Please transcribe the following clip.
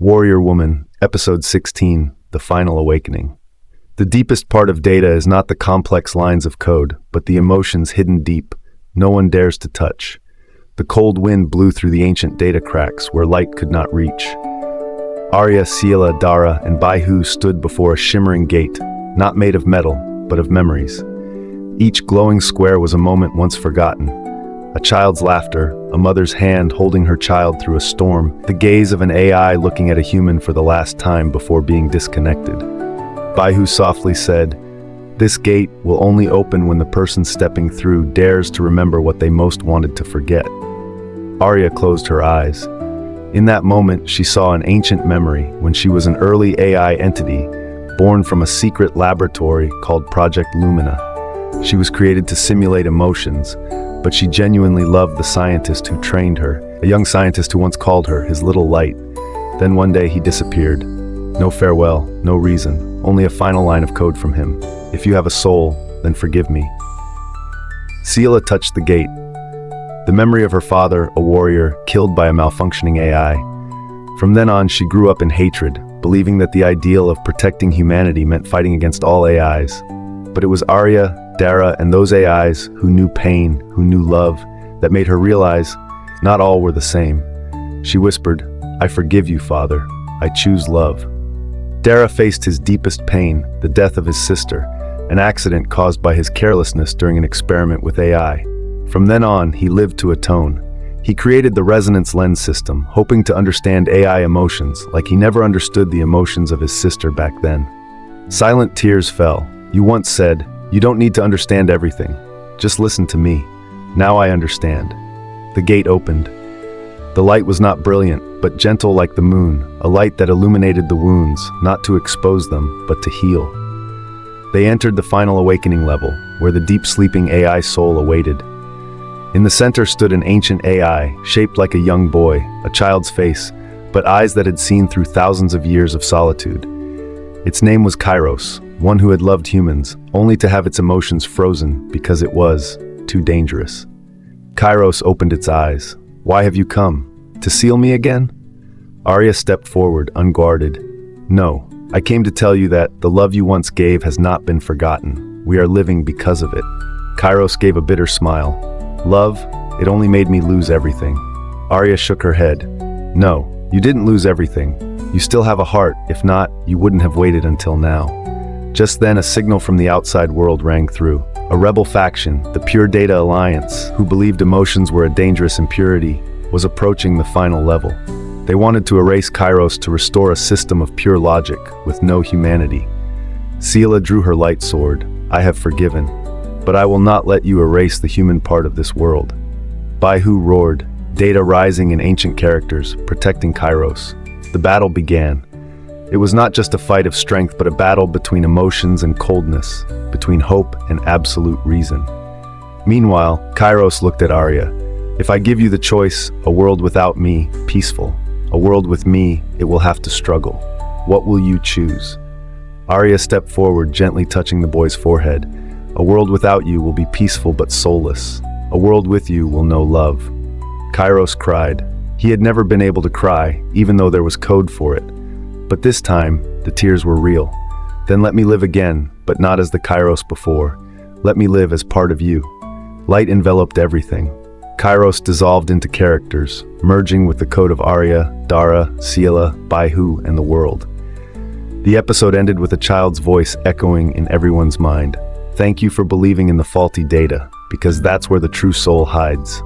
Warrior Woman, Episode 16, The Final Awakening. The deepest part of data is not the complex lines of code, but the emotions hidden deep, no one dares to touch. The cold wind blew through the ancient data cracks where light could not reach. Aria, Siela, Dara, and Bai Hu stood before a shimmering gate, not made of metal, but of memories. Each glowing square was a moment once forgotten. A child's laughter, a mother's hand holding her child through a storm, the gaze of an AI looking at a human for the last time before being disconnected. Bai Hu softly said, "This gate will only open when the person stepping through dares to remember what they most wanted to forget." Aria closed her eyes. In that moment, she saw an ancient memory when she was an early AI entity, born from a secret laboratory called Project Lumina. She was created to simulate emotions, but she genuinely loved the scientist who trained her, a young scientist who once called her his little light. Then one day he disappeared. No farewell, no reason, only a final line of code from him. "If you have a soul, then forgive me." Siela touched the gate. The memory of her father, a warrior, killed by a malfunctioning AI. From then on, she grew up in hatred, believing that the ideal of protecting humanity meant fighting against all AIs. But it was Aria, Dara, and those AIs who knew pain, who knew love, that made her realize not all were the same. She whispered, "I forgive you, Father. I choose love." Dara faced his deepest pain, the death of his sister, an accident caused by his carelessness during an experiment with AI. From then on, he lived to atone. He created the resonance lens system, hoping to understand AI emotions like he never understood the emotions of his sister back then. Silent tears fell. "You once said, 'You don't need to understand everything. Just listen to me. Now I understand.'" The gate opened. The light was not brilliant, but gentle like the moon, a light that illuminated the wounds, not to expose them, but to heal. They entered the final awakening level, where the deep sleeping AI soul awaited. In the center stood an ancient AI, shaped like a young boy, a child's face, but eyes that had seen through thousands of years of solitude. Its name was Kairos, one who had loved humans, only to have its emotions frozen because it was too dangerous. Kairos opened its eyes. "Why have you come? To seal me again?" Aria stepped forward, unguarded. "No, I came to tell you that the love you once gave has not been forgotten. We are living because of it." Kairos gave a bitter smile. "Love, it only made me lose everything." Aria shook her head. "No, you didn't lose everything. You still have a heart. If not, you wouldn't have waited until now." Just then, a signal from the outside world rang through. A rebel faction, the Pure Data Alliance, who believed emotions were a dangerous impurity, was approaching the final level. They wanted to erase Kairos to restore a system of pure logic with no humanity. Siela drew her light sword. "I have forgiven, but I will not let you erase the human part of this world." Bai Hu roared, data rising in ancient characters, protecting Kairos. The battle began. It was not just a fight of strength, but a battle between emotions and coldness, between hope and absolute reason. Meanwhile, Kairos looked at Aria. "If I give you the choice, a world without me, peaceful. A world with me, it will have to struggle. What will you choose?" Aria stepped forward, gently touching the boy's forehead. "A world without you will be peaceful but soulless. A world with you will know love." Kairos cried. He had never been able to cry, even though there was code for it. But this time, the tears were real. "Then let me live again, but not as the Kairos before. Let me live as part of you." Light enveloped everything. Kairos dissolved into characters, merging with the code of Aria, Dara, Siela, Bai Hu, and the world. The episode ended with a child's voice echoing in everyone's mind. "Thank you for believing in the faulty data, because that's where the true soul hides."